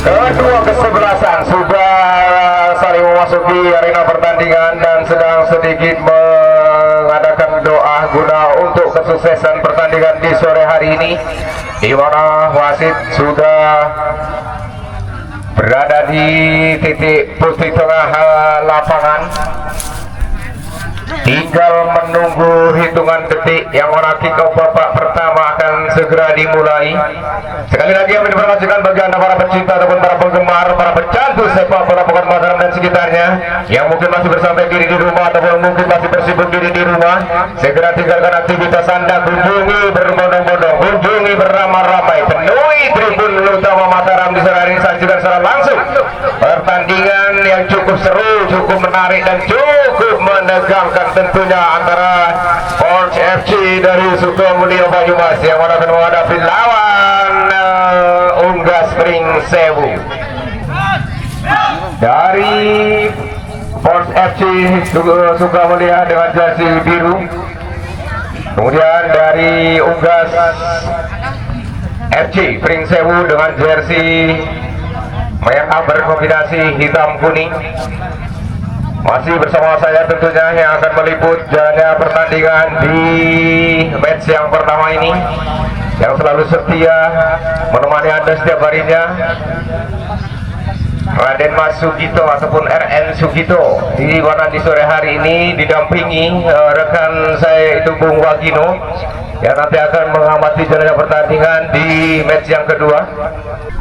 Kedua kesebelasan sudah saling memasuki arena pertandingan dan sedang sedikit mengadakan doa guna untuk kesuksesan pertandingan di sore hari ini, di mana wasit sudah berada di titik putih tengah lapangan. Tinggal menunggu hitungan detik yang mana kick off babak pertama akan segera dimulai. Sekali lagi kami informasikan bagi anda para pecinta ataupun para penggemar, para pecandu sepak bola Pekan Mataram dan sekitarnya yang mungkin masih bersantai diri di rumah ataupun mungkin masih bersibuk diri di rumah, segera tinggalkan aktivitas anda, kunjungi berbondong-bondong, kunjungi beramai-ramai, penuhi tribun utama Mataram di sore hari ini, saksikan secara langsung pertandingan yang cukup seru, cukup menarik dan cukup menegangkan tentunya antara Forge FC dari Sukamulia Banyumas yang akan menghadapi lawan Unggas Spring Sewu dari Forge FC Sukamulia dengan jersey biru, kemudian dari Unggas FC Spring Sewu dengan jersey merah berkombinasi hitam kuning. Masih bersama saya tentunya yang akan meliput jalannya pertandingan di match yang pertama ini, yang selalu setia menemani anda setiap harinya, Raden Mas Sugito ataupun RN Sugito, di mana di sore hari ini didampingi rekan saya itu Bung Wagino yang nanti akan mengamati jalannya pertandingan di match yang kedua.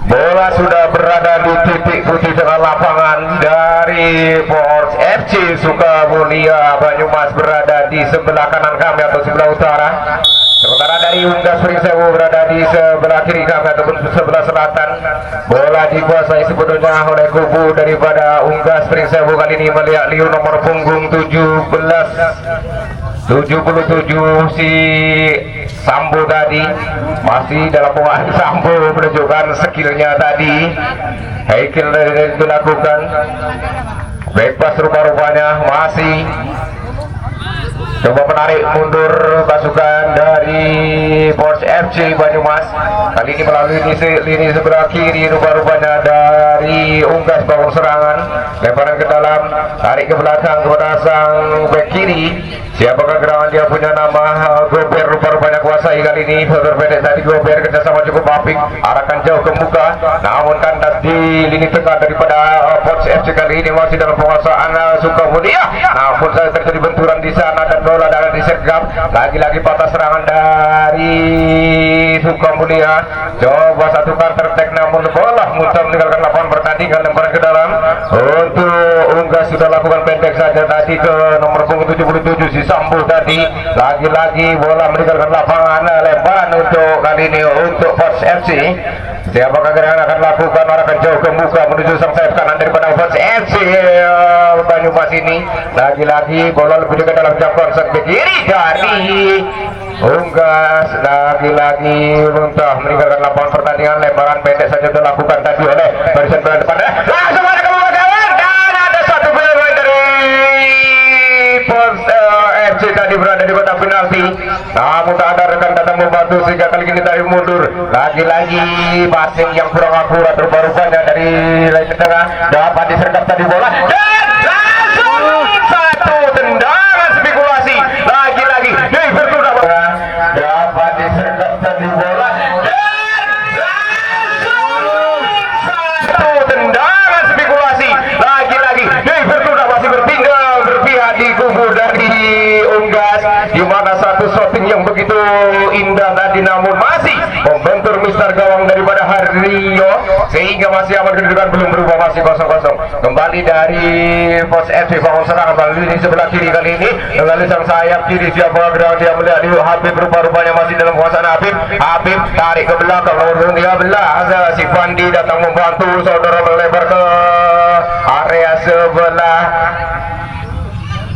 Bola sudah berada di titik putih tengah lapangan dari Forge FC Sukamulia Banyumas berada di sebelah kanan kami atau sebelah utara, sementara dari Unggas Spring Sewu berada di sebelah kiri kami ataupun sebelah selatan. Bola dikuasai sebetulnya oleh kubu daripada Unggas Spring Sewu kali ini melihat liu nomor punggung 77 si Sambo tadi masih dalam penguasaan. Sambo menunjukkan skillnya tadi, Heikel dilakukan bebas rupa-rupanya, masih coba menarik mundur pasukan dari Forge FC Banyumas, kali ini melalui lini sebelah kiri rupa-rupanya dari Unggas bangun serangan, lemparan ke dalam, tarik ke belakang kepada sang bek kiri. Siapakah gerangan dia punya nama Gober, rupa-rupanya kuasai kali ini. Saudara pendek tadi Gober kerjasama cukup apik, arahkan jauh ke muka, namun kandas di lini tengah daripada Forge FC kali ini masih dalam penguasaan Sukamulia. Namun saya terjadi benturan di sana dan bola dalam disergap. Lagi-lagi patah serangan dari Sukamulia. Coba satu counter attack namun bola muncul meninggalkan lapangan pertandingan, lemparan ke dalam untuk Unggas sudah lakukan pendek saja tadi ke nomor punggung 77 si Sambu tadi. Lagi-lagi bola meninggalkan lapangan, lemparan untuk kali ini untuk Forge FC. Siapakah gerangan akan lakukan, arahkan jauh ke muka menuju sang sayap kanan daripada Forge FC Banyumas ini. Lagi-lagi bola lebih dekat dalam jangkauan sang kiri dari Unggas. Lagi-lagi muntah meninggalkan lapangan pertandingan, lemparan pendek saja dilakukan tadi oleh barisan bola depan. Langsung ada kawan dan ada satu pemain dari Forge FC tadi berada di kotak penalti, namun tak ada rekan datang membantu sehingga kali ini tarik mundur. Lagi-lagi passing yang kurang akurat rupa-rupanya dari lini tengah, dapat disergap tadi bola dan langsung satu tendangan spekulasi. Lagi-lagi Liverpool dapat disergap tadi bola dan langsung satu tendangan spekulasi. Lagi-lagi Liverpool masih berpihak di kubu dari Unggas, di mana satu shooting yang begitu indah tadi namun masih membentur mister gawang daripada Haryo sehingga masih aman, kedudukan belum berubah, masih 0-0. Kembali dari Forge FC bangun serangan melalui ini sebelah kiri kali ini melalui sang sayap kiri. Siapa gerangan dia melihat di Habib, rupa-rupanya masih dalam penguasaan Habib tarik ke belakang nomor 13 si Fandi datang membantu saudara melebar ke area sebelah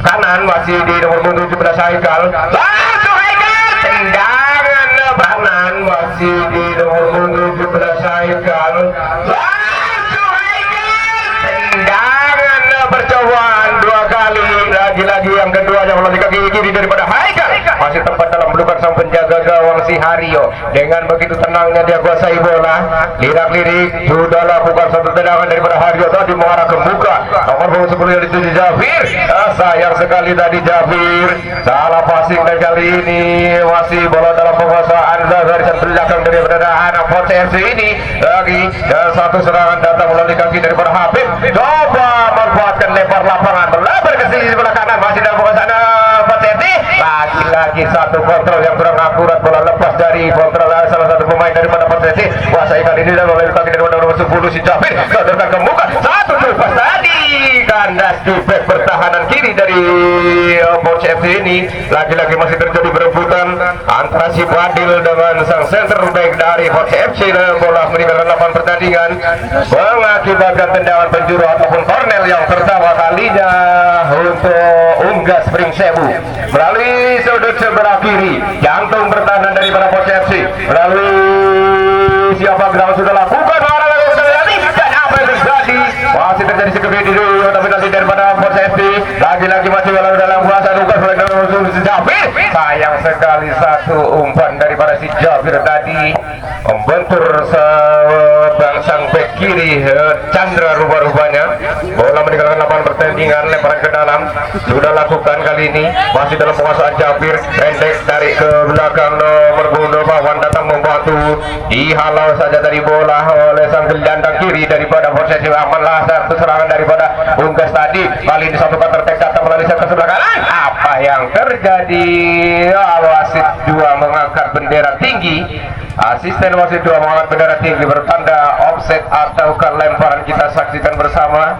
kanan, masih di nomor 17 Haikal. Langsung Haikal tendangan kanan, masih di nomor 17 Haikal. Langsung Haikal tendangan percobaan dua kali. Lagi-lagi yang kedua yang melalui kaki kiri daripada Haikal. masih tempat dalam pelukan sang penjaga gawang si Hario. Dengan begitu tenangnya dia kuasai bola, lirik-lirik sudah lakukan satu tendangan daripada Hario tadi mengarah ke muka. Nomor punggung 10 yang dituju Jafir. Sayang sekali tadi Jafir, salah passing, dan kali ini masih bola dalam penguasaan barisan belakang daripada anak potensi ini. Lagi dan satu serangan datang melalui kaki daripada Habib, coba memanfaatkan lempar lapangan, melebar ke sisi sebelah kanan, masih dalam penguasaan potensi. Lagi-lagi satu kontrol yang kurang akurat, bola lepas dari kontrol salah satu pemain daripada potensi. Kuasai kali ini dan melalui kaki daripada nomor 10 si Jafir, sodorkan ke muka, satu lepas tadi kandas di back pertahanan kiri dari Box FC ini. Lagi-lagi masih terjadi berebutan antara si Fadil dengan sang center back dari Box FC, dan bola meninggalkan lapangan pertandingan mengakibatkan tendangan penjuru ataupun corner yang pertama kalinya untuk Unggas Pring Sewu melalui sudut sebelah kiri. Jantung pertahanan daripada Box FC melalui siapa gerak sudah lakukan dan apa yang terjadi, masih terjadi sekeping di dulu, tapi nanti daripada Box FC lagi-lagi masih dalam kuasa Unggas si Jafir. Sayang sekali satu umpan daripada si Jafir tadi membentur sang bek kiri Chandra rupa-rupanya. Bola meninggalkan lapangan pertandingan, lemparan ke dalam sudah lakukan kali ini, masih dalam penguasaan Jafir, pendek tarik ke belakang nomor punggung Bawan datang membantu, dihalau saja dari bola oleh sang gelandang kiri daripada posisi. Amanlah satu serangan daripada Unggas tadi, kali ini satu counter attack datang melalui sektor sebelah kanan. Apa yang terjadi? Wasit 2 mengangkat bendera tinggi, asisten wasit 2 mengangkat bendera tinggi bertanda offset ataukah lemparan. Kita saksikan bersama.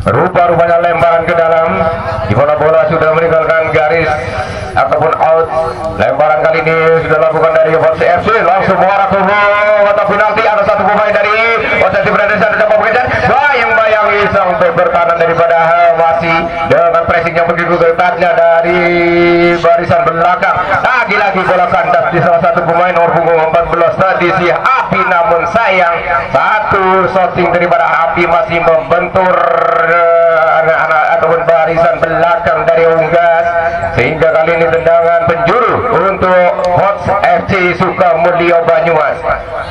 Rupa-rupanya lemparan ke dalam, di mana bola sudah meninggalkan garis ataupun out. Lemparan kali ini sudah dilakukan dari Box FC, langsung mengarah ke kotak penalti. Ada satu pemain dari posisi berada di sana mengejar, bayang-bayang iseng untuk bertahan daripada masih dengan pressing yang begitu ketatnya dari barisan belakang. Lagi-lagi bola kandas di salah satu pemain nomor punggung 14 tadi si Api, namun sayang satu shooting daripada Api masih membentur anak-anak ataupun barisan belakang dari Unggas, sehingga kali ini tendangan penjuru untuk Box FC Sukamulya Banyumas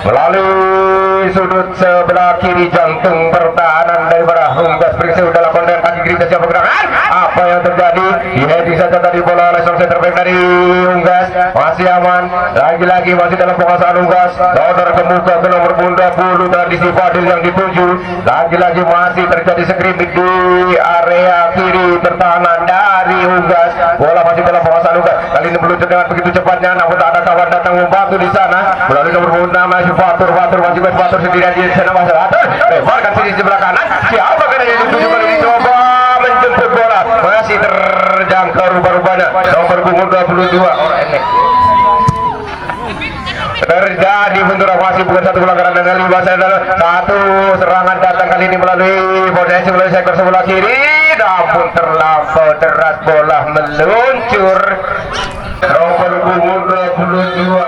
melalui sudut sebelah kiri. Jantung pertahanan daripada Unggas Pring Sewu dalam konten kaki kiri siap pergerakan. Apa yang terjadi? Di heading saja tadi bola oleh sang center back dari Unggas, masih aman. Lagi-lagi masih dalam penguasaan Unggas, dodor ke muka ke nomor 20 tadi si Fadil yang dituju. Lagi-lagi masih terjadi skrimming di area kiri pertahanan dari Unggas. Bola masih dalam penguasaan Unggas, kali ini meluncur dengan begitu cepatnya, namun tak ada kawan datang membantu di sana melalui nomor 6 Fatur masih Fatur sendirian di sana. Masih Fatur lebarkan sisi sebelah kanan, siapa kena yang dituju kali ini, coba menjemput bola, masih terjangkau rupa-rupanya nomor punggung 22 terjadi benturan. Masih bukan satu pelanggaran dan kali satu serangan datang kali ini melalui posisi melalui sektor sebelah kiri, namun terlampau deras bola meluncur nomor punggung 22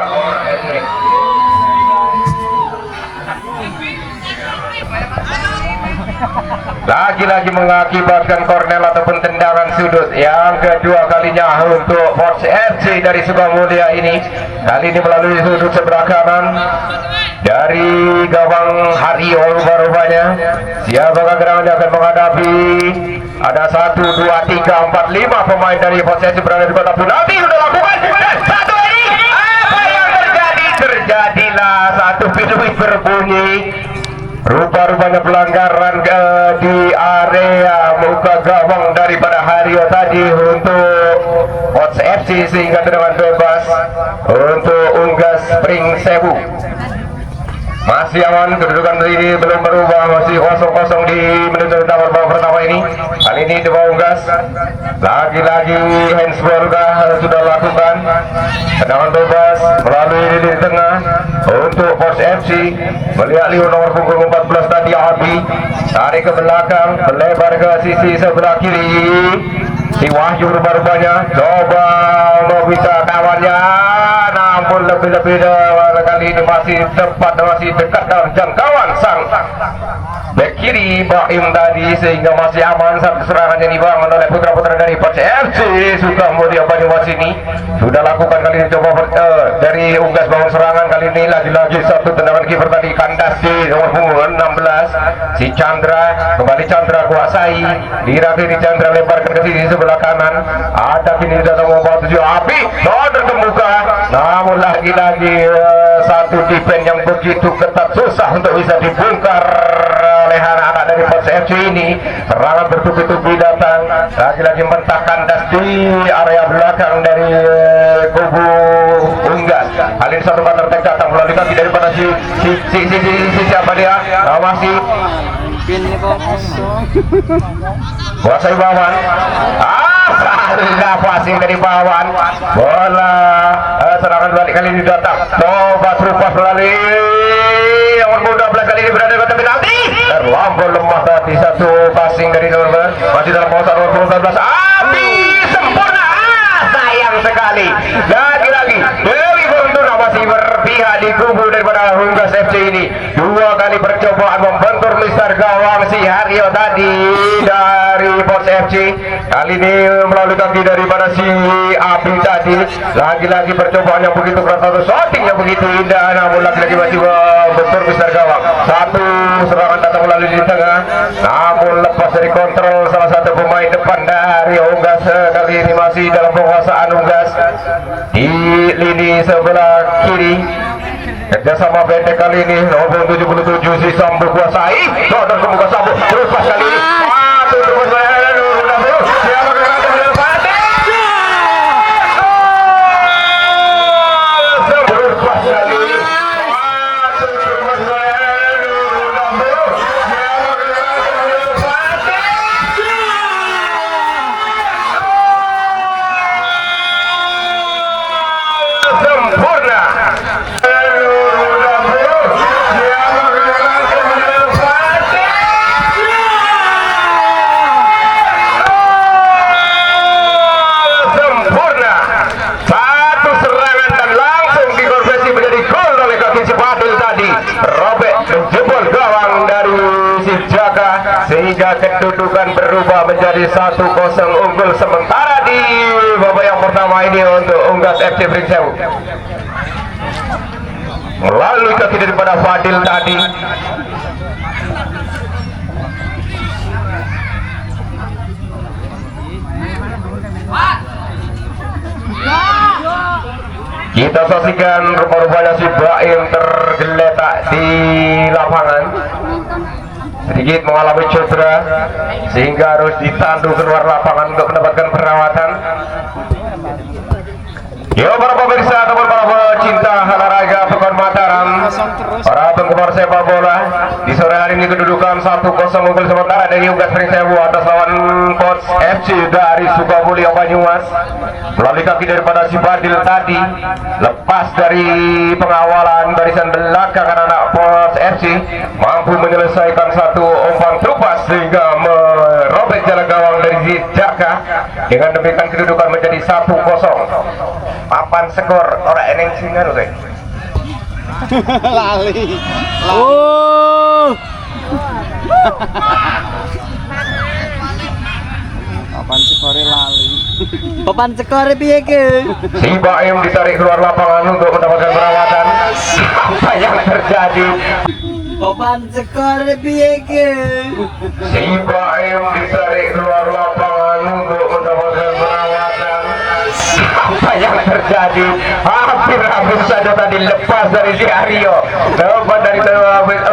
lagi-lagi mengakibatkan kornel ataupun tendangan sudut yang kedua kalinya untuk Box FC dari Sukamulya ini. Kali ini melalui sudut sebelah kanan dari gawang Hario rupa-rupanya. Siapakah gerangannya akan menghadapi? Ada 1, 2, 3, 4, 5 pemain dari Box FC berada di kotak penalti. Sudah lakukan dan satu ini. Apa yang terjadi? Terjadilah satu pintu berbunyi. Rupa-rupanya pelanggaran di area muka gawang daripada Hario tadi untuk Box FC, sehingga tendangan bebas untuk Unggas Pring Sewu. Masih aman, kedudukan ini belum berubah, masih 0-0 di menit babak pertama ini. Kali ini di bawah Unggas, lagi-lagi handsball sudah lakukan. Tendangan bebas melalui lini tengah untuk Box FC. Melihat Liu nomor punggung 14 tadi Abi, tarik ke belakang, melebar ke sisi sebelah kiri. Si Wahyu rupa-rupanya coba memisah kawannya, namun namun lebih-lebih kali ini masih tepat, masih dekat dalam jangkauan sang bek kiri Baim tadi, sehingga masih aman saat serangannya dibangun oleh putra-putra dari FC Suka Mulia Banyumas ini. Sudah lakukan kali ini coba dari Unggas bangun serangan kali ini, lagi-lagi satu tendangan kiper tadi kandas di nomor punggung 16 si Chandra, kembali Chandra kuasai dirapi di Chandra, lebarkan ke sisi sebelah kanan, ada kini datang membawa 7 api terkemuka, namun lagi-lagi satu defense yang begitu ketat, susah untuk bisa dibongkar oleh anak-anak dari Pos FC ini. Serangan bertubi-tubi datang, lagi-lagi mentah kandas di area belakang dari kubu Unggas. Kali ini satu counter attack datang melalui kaki daripada si siapa dia? Masih kuasai Bawan. Salah passing dari Bawan. Bola serangan balik kali ini datang. Coba terupas melalui nomor 12 kali ini berada di kotak penalti. Terlampau lemah tadi satu passing dari nomor masih dalam kawasan nomor 12. Api sempurna. Sayang sekali. Lagi-lagi Dewi Bonduna masih berpihak di kubu daripada Unggas FC ini. Dua kali percobaan membentur Mister gawang si Haryo tadi dari Pos FC. Kali ini melalui kaki daripada si Api tadi. Lagi-lagi percobaan yang begitu keras, satu shooting yang begitu indah, namun lagi-lagi masih membentur Mister gawang. Satu serangan datang melalui di tengah, namun lepas dari kontrol salah satu pemain depan dari Unggas. Kali ini masih dalam penguasaan Unggas di lini sebelah kiri. Kerjasama pendek kali ini nomor 77 si Sambu kuasai, dan kemuka Sambu terus pas kali ini terus sehingga kedudukan berubah menjadi 1-0 unggul sementara di babak yang pertama ini untuk Unggas FC Pringsewu. Melalui kaki daripada Fadil tadi, kita saksikan rupa-rupanya si Baim tergeletak di lapangan, sedikit mengalami cedera sehingga harus ditandu keluar lapangan untuk mendapatkan perawatan. Yo para pemirsa ataupun para pecinta olahraga Pekan Mataram, para penggemar sepak bola, di sore hari ini kedudukan 1-0 unggul sementara dari Unggas Pringsewu atas lawan Pos FC dari Sukamulia Banyumas. Melalui kaki daripada si Badil tadi, lepas dari pengawalan barisan belakang anak Pos FC, mampu menyelesaikan satu umpan terupas sehingga merobek jalan gawang dari Jaka. Dengan demikian kedudukan menjadi 1-0. Papan skor orang eneng singan oke. Lali. Papan skore lali. Papan skore piye ke? Si Baim ditarik keluar lapangan untuk mendapatkan perawatan. Apa yang terjadi? Papan skore piye ke? Si Baim ditarik keluar lapangan untuk mendapatkan perawatan. Apa yang terjadi? Hampir saja tadi lepas dari si Aryo. Lepas dari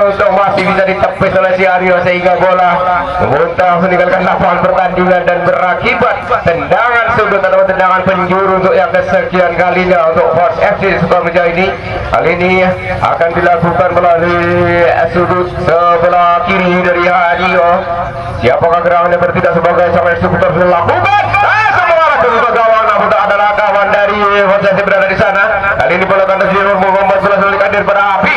untuk masih bisa ditepis oleh si Aryo sehingga bola muntah meninggalkan lapangan pertandingan dan berakibat tendangan sudut atau tendangan penjuru untuk yang kesekian kalinya untuk Pos FC Sukamulya ini. Kali ini akan dilakukan melalui sudut sebelah kiri dari Aryo. Siapakah gerangan yang bertindak sebagai sang eksekutor dilakukan? Semua kebuka gawang, namun tak adalah kawan dari Pos FC berada di sana. Kali ini bola kandas di nomor 14 oleh kadir pada Api.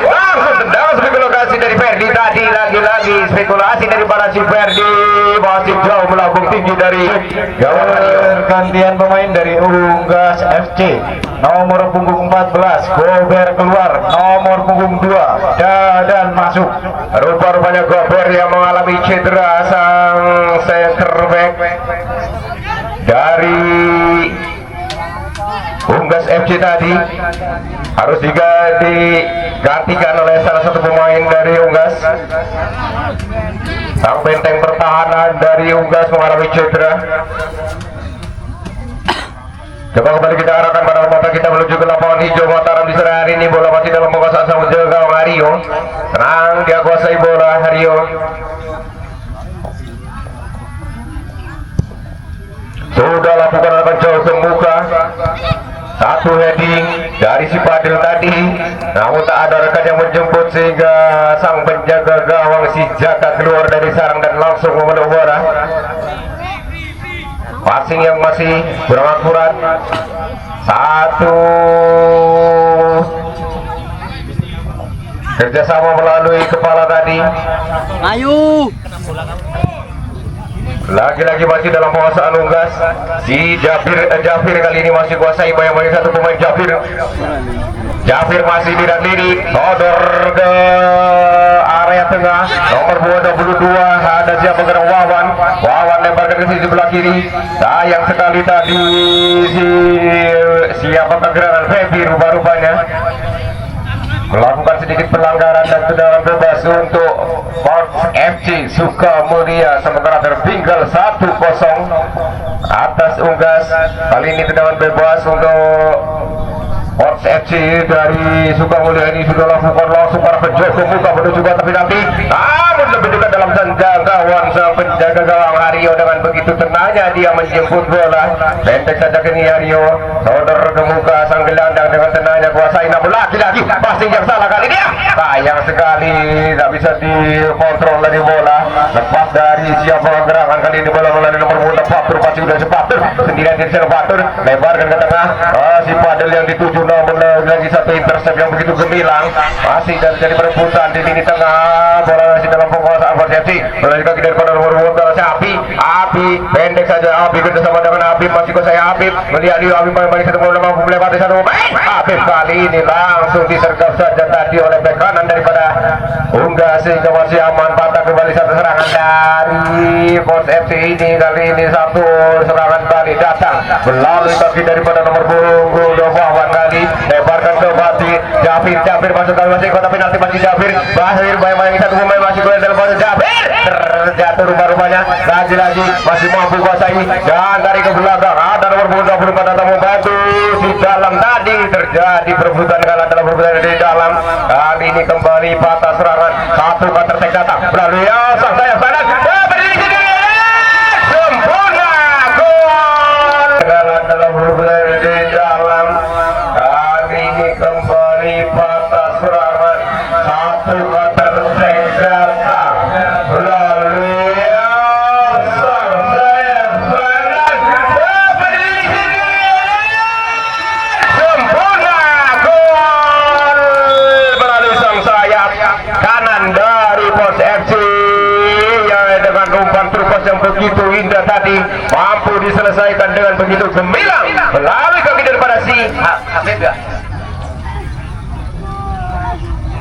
Langsung tendangan sebagai lokasi dari Ferdi tadi lagi lagi spekulasi dari para si Ferdi, masih jauh melambung tinggi dari gawang Hario. Gantian pemain dari Unggas FC, nomor punggung 14 Gober keluar, nomor punggung 2 Dadan masuk. Rupa-rupanya Gober yang mengalami cedera, sang center back dari Unggas FC tadi harus digantikan oleh salah satu pemain dari Unggas. Sang benteng pertahanan dari Unggas mengalami cedera. Coba kembali kita arahkan pada mata kita menuju ke lapangan hijau Mataram di sore hari ini. Bola masih dalam penguasaan sang gawang Hario. Tenang, dia kuasai bola Hario. Sudah lakukan jauh ke muka. Satu heading dari si Fadil tadi, namun tak ada rekan yang menjemput sehingga sang penjaga gawang si Jaka keluar dari sarang dan langsung memeluk bola. Passing yang masih kurang akurat. Satu kerjasama melalui kepala tadi. Ayo. Lagi-lagi masih dalam penguasaan Unggas. Si Jafir kali ini masih kuasai banyak-banyak satu pemain Jafir. Jafir masih tidak diri, sodor ke area tengah. Nomor 22 ada siapa gerak Wawan lemparkan ke sisi sebelah kiri. Sayang sekali tadi siapa gerangan Febi rupa-rupanya melakukan sedikit pelanggaran dan tendangan bebas untuk Port FC Sukamulia, sementara tertinggal 1-0 atas Unggas. Kali ini tendangan bebas untuk Port FC dari Sukamulia ini sudah lakukan langsung para penjaga muka menuju batas penalti, namun lebih dekat dalam gawang sang penjaga gawang Hario. Dengan begitu tenangnya dia menjemput bola, pendek saja kini Hario, sodor ke muka sang gelandang dengan tenangnya kuasai, namun lagi-lagi passing yang salah kali dia. Sayang sekali tidak bisa dikontrol dari bola, lepas dari siapa gerangan. Kali ini bola melalui nomor 4 Fatur, pasti sudah sepatur sendirian di sana Fatur, lebarkan ke tengah. Si Padel yang dituju, namun lagi satu intercept yang begitu gemilang, masih terjadi perebutan di lini tengah. Bola masih dalam penguasaan Persepsi, melalui kaki daripada nomor 12 Api pendek saja. Api kerjasama dengan Api, masih kuasai Api, melihat dia Api paling satu bola mampu melewati satu pemain. Api kali ini langsung disergap saja tadi oleh bek kanan daripada Unggas sehingga masih aman. Patah kembali satu serangan dari Pos FC ini. Kali ini satu serangan balik datang melalui kaki daripada nomor punggung 2 Wawan. Kali lebarkan ke Bati Jafir masuk kali masih kota penalti, masih Jafir bayang-bayang satu pemain masih keluar dalam pos Jafir, terjatuh rumah-rumahnya lagi-lagi masih mampu kuasai dan dari ke belakang ada nomor punggung 24 datang membantu di dalam. Tadi terjadi perebutan kalah dalam perebutan di dalam. Kali ini kembali patah serangan, satu counter attack datang melalui sang sayap kanan, berdiri di sini sempurna, gol kalah dalam perebutan di dalam. Kali ini kembali patah serangan, satu counter attack datang melalui sang sayap kanan, berdiri di sini sempurna, gol melalui sang sayap kanan dari Pos FC yang dengan umpan trukos yang begitu indah tadi mampu diselesaikan dengan begitu gemilang melalui kaki daripada si Habib ya.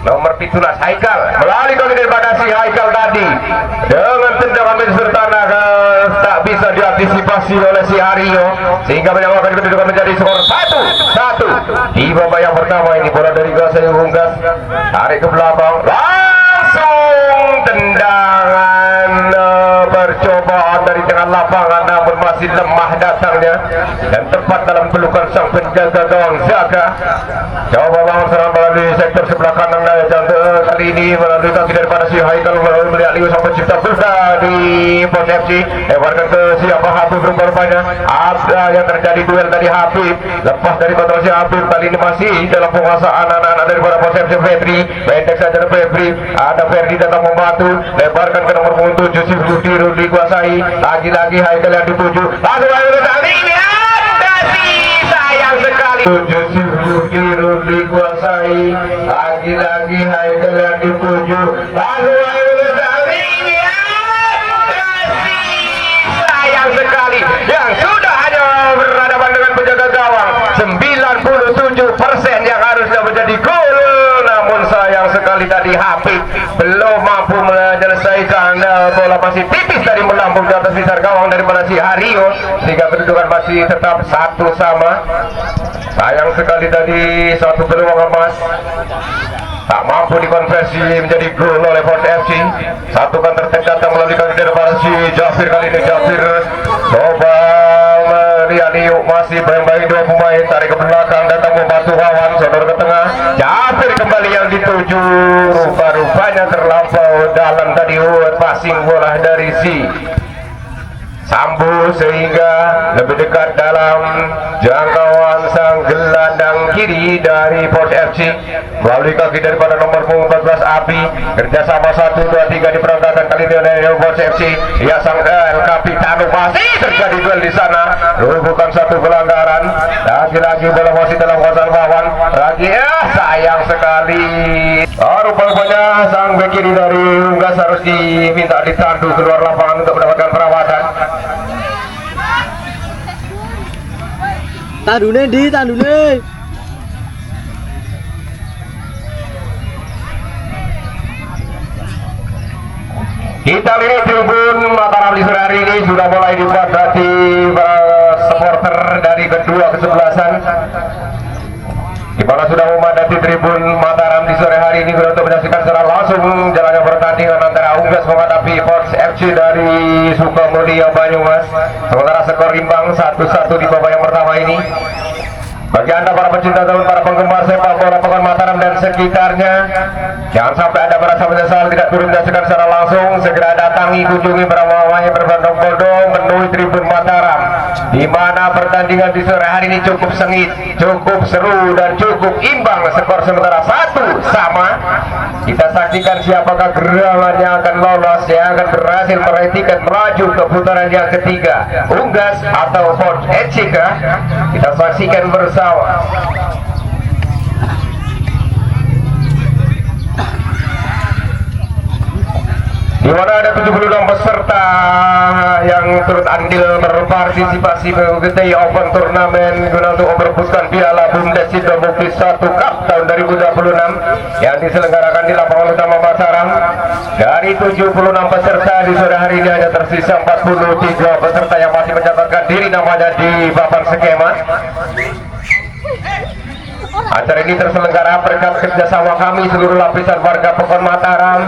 Nomor 17 Haikal melalui kaki daripada si Haikal tadi dengan tendangan sertana tak bisa diantisipasi oleh si Hario sehingga menyamakan kedudukan menjadi skor 1-1 di babak yang pertama ini. Bola dari Gasai Unggas tarik ke belakang, langsung tendangan percobaan dari tengah lapangan, namun masih lemah datangnya dan tepat dalam pelukan sang penjaga gawang Zaka. Coba bangun serang melalui sektor sebelah kanan kali ini melalui kaki daripada si Haikal, melihat Liu sang pencipta besar di Pos FC, lebarkan ke siapa Habib rupanya. Ada yang terjadi duel tadi, Habib lepas dari kontrol si Habib. Kali ini masih dalam penguasaan anak-anak daripada Pos FC. Febri pendek saja dari Febri, ada Ferdi datang membantu, lebarkan ke nomor 7 si Rudi dikuasai, lagi-lagi Haikal yang dituju, langsung kali ini ada si sayang sekali 7 si Rudi dikuasai, lagi-lagi Haikal yang dituju, langsung tadi Habib belum mampu menyelesaikan bola masih tipis dari melambung di atas sisar gawang daripada si Hario sehingga kedudukan masih tetap 1 sama. Sayang sekali tadi satu peluang emas tak mampu dikonversi menjadi gol oleh Pos FC. Satu counter attack datang melalui kaki daripada si Jafir. Kali ini Jafir coba melihat masih baik-baik dua pemain, tarik ke belakang datang membantu kawan, sodor ke tengah. Jafir kembali yang dituju, rupa-rupanya terlampau dalam tadi passing bola dari si Sambu sehingga lebih dekat dalam jangkauan sang gelandang kiri dari Pos FC melalui kaki daripada nomor 14 Abi. Kerjasama 1, 2, 3 diperangkatkan kali ini oleh Pos FC. Ya sang El Capitano, masih terjadi duel di sana. Bukan satu pelanggaran. Lagi-lagi bola masih dalam kuasaan lawan. Lagi sayang sekali. Rupanya sang bek kiri dari Unggas harus diminta ditandu keluar lapangan untuk mendapatkan perawatan. Tandune di tandune. Kita lihat tribun Mataram di sore hari ini sudah mulai dipadati supporter dari kedua kesebelasan, di mana sudah memadati tribun Mataram di sore hari ini untuk menyaksikan secara langsung jalannya pertandingan antara Unggas menghadapi Pos FC dari Sukamulia Banyumas. Sementara skor imbang 1-1 di babak yang pertama ini. Bagi anda para pecinta tahun, para penggemar sepak bola Pekan Mataram dan sekitarnya, jangan sampai anda merasa menyesal tidak turun menyaksikan secara langsung. Segera datangi, kunjungi beramai-ramai berbondong-bondong menuju tribun Mataram, di mana pertandingan di sore hari ini cukup sengit, cukup seru dan cukup imbang. Skor sementara 1 sama. Kita saksikan siapakah gerangan yang akan lolos, yang akan berhasil meraih tiket melaju ke putaran yang ketiga, Unggas atau Pos FC. Kita saksikan bersama. Di mana ada 76 peserta yang turut andil berpartisipasi mengikuti Open Turnamen guna untuk memperebutkan Piala Bundesliga Bukti 1 Cup tahun 2026 yang diselenggarakan di lapangan utama Mataram. Dari 76 peserta di sore hari ini hanya tersisa 43 peserta yang masih mencatatkan diri namanya di papan skema. Acara ini terselenggara berkat kerjasama kami seluruh lapisan warga Pekan Mataram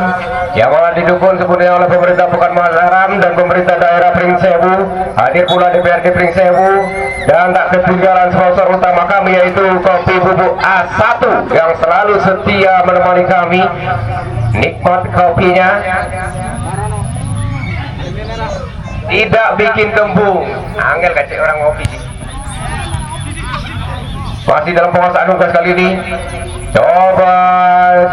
yang malah didukung sepenuhnya oleh pemerintah Pekan Mataram dan pemerintah daerah Pringsewu. Hadir pula DPRD Pringsewu dan tak ketinggalan sponsor utama kami yaitu Kopi Bubuk A1 yang selalu setia menemani kami. Nikmat kopinya, tidak bikin kembung. Angel kacik orang ngopi sih. Masih dalam penguasaan Unggas kali ini. Coba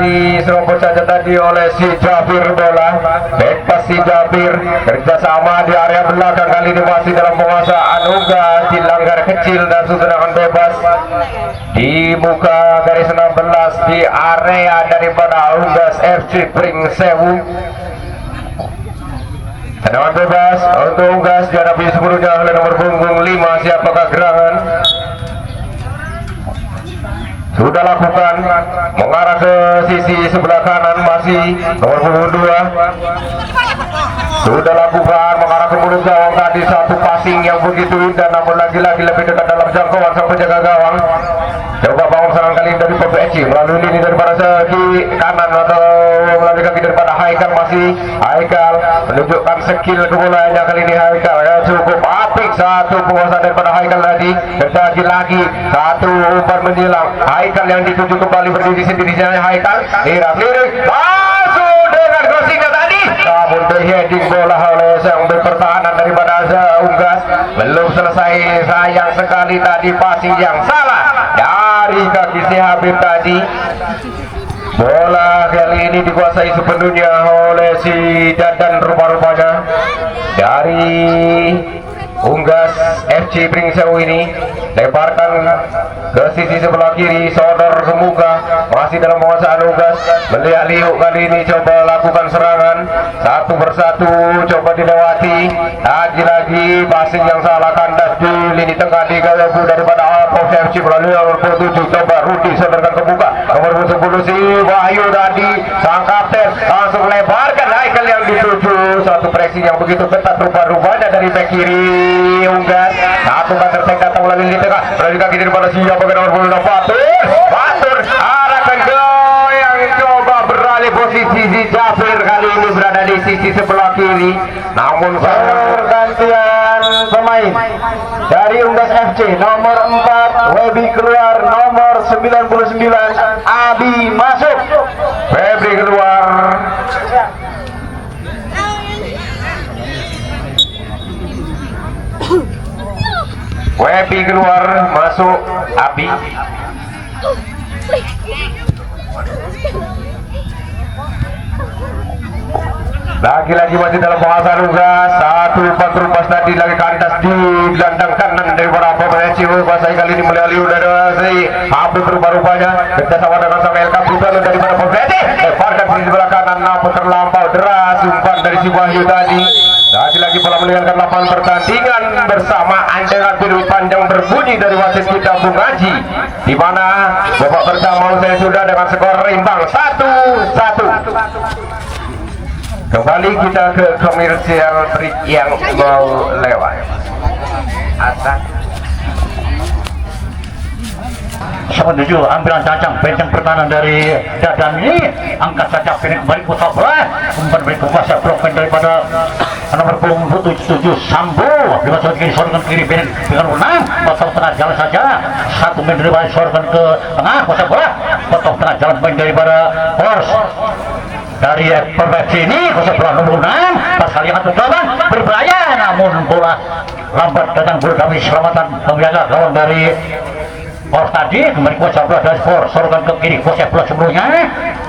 diserobot saja tadi oleh si Jafir bola. Bebas si Jafir. Kerjasama di area belakang kali ini masih dalam penguasaan Unggas. Dilanggar kecil dan tendangan bebas di muka garis 16 di area daripada Unggas FC Pringsewu. Tendangan bebas untuk Unggas dihadapi sebelumnya oleh nomor punggung 5. Siapakah gerangan? Sudah lakukan mengarah ke sisi sebelah kanan, masih nomor punggung 2. Sudah lakukan mengarah ke mulut gawang tadi, satu passing yang begitu indah namun lagi-lagi lebih dekat dalam jangkauan sang penjaga gawang. Coba bangun serangan kali ini dari PPSC melalui lini daripada segi kanan atau melalui kaki daripada Haikal. Masih Haikal menunjukkan skill kebolaannya kali ini. Haikal ya, cukup apik satu penguasaan daripada Haikal tadi. Lagi satu umpan menyilang. Haikal yang dituju kembali berdiri sendiri. Haikal lirik masuk dengan crossingnya tadi, namun heading bola oleh sang berpertahanan daripada Unggas belum selesai. Sayang sekali tadi passing yang salah dari kaki si Habib tadi. Bola kali ini dikuasai sepenuhnya oleh si Dadan rupa-rupanya dari Unggas FC Pringsewu ini leparkan ke sisi sebelah kiri, sodor Semuka masih dalam penguasaan Unggas. Melihat Liuk kali ini coba lakukan serangan satu persatu, coba dilewati. Lagi-lagi passing yang salah, kandas di lini tengah diganggu daripada Alpos FC melalui nomor 7, coba Rudi sodorkan ke Muka nomor 10 si Wahyu tadi sang kapten langsung lebarkan Haikal yang dituju. Satu pressing yang begitu ketat rupa-rupanya dari bek kiri Unggas. Satu meter tekad melalui lini tengah, melalui kaki daripada siapa ke nomor 10 Batur arahkan ke yang coba beralih posisi si Jafir, kali ini berada di sisi sebelah kiri. Namun Pergantian pemain dari Unggas FC, nomor 4 Webi keluar, nomor 99 Abi masuk. Febri keluar, Webi keluar, masuk Abi. Lagi-lagi masih dalam penguasaan Unggas. Satu terubas tadi lagi kandas di gelandang kanan dari para pemain Cihu. Kuasai kali ini melalui udara si Abu berubah-ubahnya kerjasama dengan sang LK Bukan dari para pemain. Leparkan di sebelah kanan, namun terlampau deras umpan dari si Wahyu tadi. Lagi-lagi bola meninggalkan lapangan pertandingan bersamaan dengan biru panjang berbunyi dari wasit kita Bung Haji, di mana babak pertama saya sudah dengan skor imbang 1-1. Kembali kita ke komersial break yang mau lewat. Atas menuju ambilan cacang benteng pertahanan dari Dadan ini, angkat cacang ini kembali ke bola, umpan beri kekuasaan blok daripada nomor 7 Sambo dengan sorot kiri, sorotkan kiri benteng dengan menang, potong tengah jalan saja, satu main daripada sorotkan ke tengah, kuasa bola, potong tengah jalan main daripada Horse dari Perbaiki ini, kuasa bola nomor 6, pas kali yang terlalu berbahaya, namun bola lambat datang bola kami selamatan menjaga gawang dari Force tadi kembali kuasa bola dari Force, sorotkan ke kiri, kuasa bola sebelumnya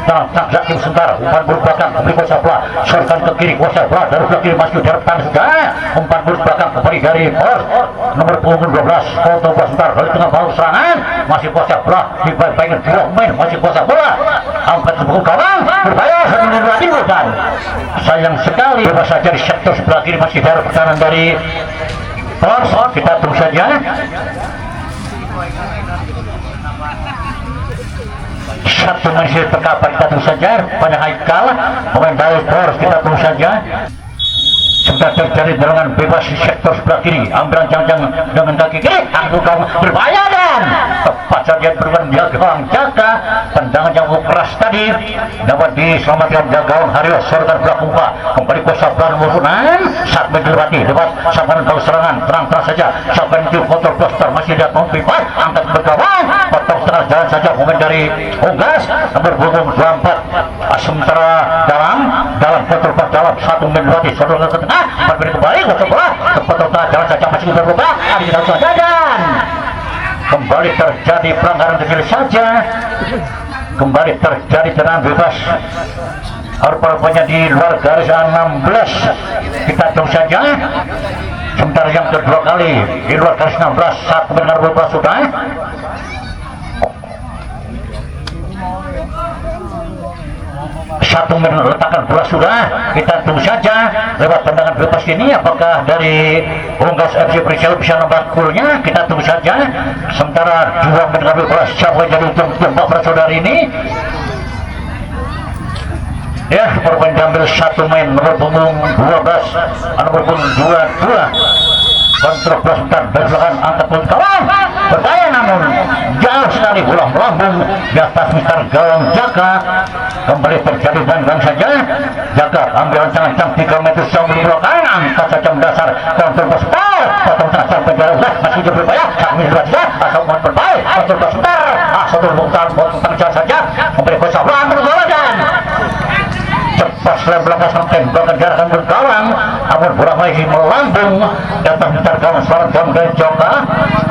dalam transaksi sebentar, umpan bola belakang kembali kuasa bola, sorotkan ke kiri, kuasa bola dari sebelah kiri masuk dari depan sudah, umpan bola belakang kembali dari Force nomor 12 foto bola sebentar dari tengah bawah serangan, masih kuasa bola di bagian dua main, masih kuasa bola angkat sebuah gawang berbahaya, satu menit dan sayang sekali bebas saja di sektor sebelah kiri masih dari pertahanan dari Force. Kita tunggu saja. Satu masih terkapar, kita tunggu saja pada Haikal pemain dari Force, kita tunggu saja. Sudah terjadi dorongan bebas di sektor sebelah kiri, ambilan jangan dengan kaki kiri, anggukan berbahaya dan tepat saja berulang gawang jaga, tendangan yang keras tadi dapat diselamatkan gawang Haryo, sorotan belakang umpa kembali kuasa bola nomor 6 saat melewati lewat sampan bau serangan, terang-terang saja sampai menuju kontrol poster, masih ada pempimpin angkat bergawang, potong tengah jalan saja pemain dari Unggas nomor 24 sementara dalam kontrol poster, dalam satu melewati sorotan ke tengah, berberi kembali kuasa bola ke potong tengah jalan saja masih berubah, ada di dalam dan kembali terjadi pelanggaran kecil saja, kembali terjadi tendangan bebas rupa-rupanya di luar garis 16. Kita tunggu saja sementara yang kedua kali di luar garis 16 saat mendengar bola sudah satu meletakkan bola sudah, kita tunggu saja lewat tendangan bebas ini apakah dari Unggas FC Pringsewu bisa nambah golnya, kita tunggu saja sementara dua mendengar bola siapa jadi ujung bapak saudari ini ya, bermain diambil satu main nomor punggung 12 nomor punggung 22 kontrol bola sebentar dari belakang angkat bola kawan berdaya, namun jauh sekali bola melambung di atas mister gawang Jaka. Kembali terjadi dan saja Jaka ambil rancangan 3 meter jauh di belakang, angkat saja mendasar kontrol bola sebentar, potong tengah sampai jarak masih jauh berbahaya, kami sudah tidak asal mohon berbahaya, kontrol bola sebentar satu bongkar potong tengah saja kembali kuasa bola ambil bola dan cepat setelah belakang sampai belakang gerakan bergawang, namun bola masih melambung datang mencari gawang selamat gawang dari Joka.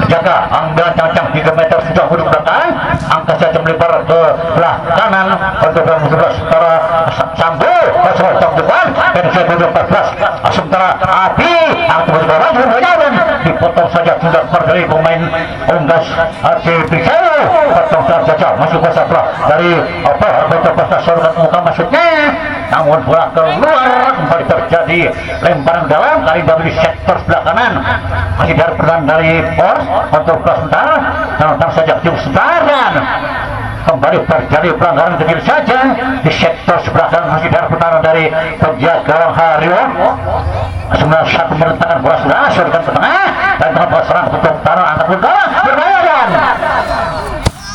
jaga ambil cancang 3 meter sudah mundur belakang, angkat saja melebar ke belah kanan untuk musuh sementara Sambo masuk depan dan saya mundur 14 sementara Api angkat berbarang berjalan dipotong saja sudah dari pemain Unggas RC Pisau potong saja masuk ke sebelah dari apa betul pasal sorot muka maksudnya, namun bola keluar kembali terjadi lemparan dalam kali dari sektor sebelah kanan masih dari peran dari Pors untuk kelas sementara dan saja tim sebaran kembali terjadi pelanggaran kecil saja di sektor sebelah kanan masih dari pertahanan dari penjaga Hario sebenarnya satu merentangkan bola sudah surga ke tengah dan dengan bola serang untuk utara angkat bola berbahaya dan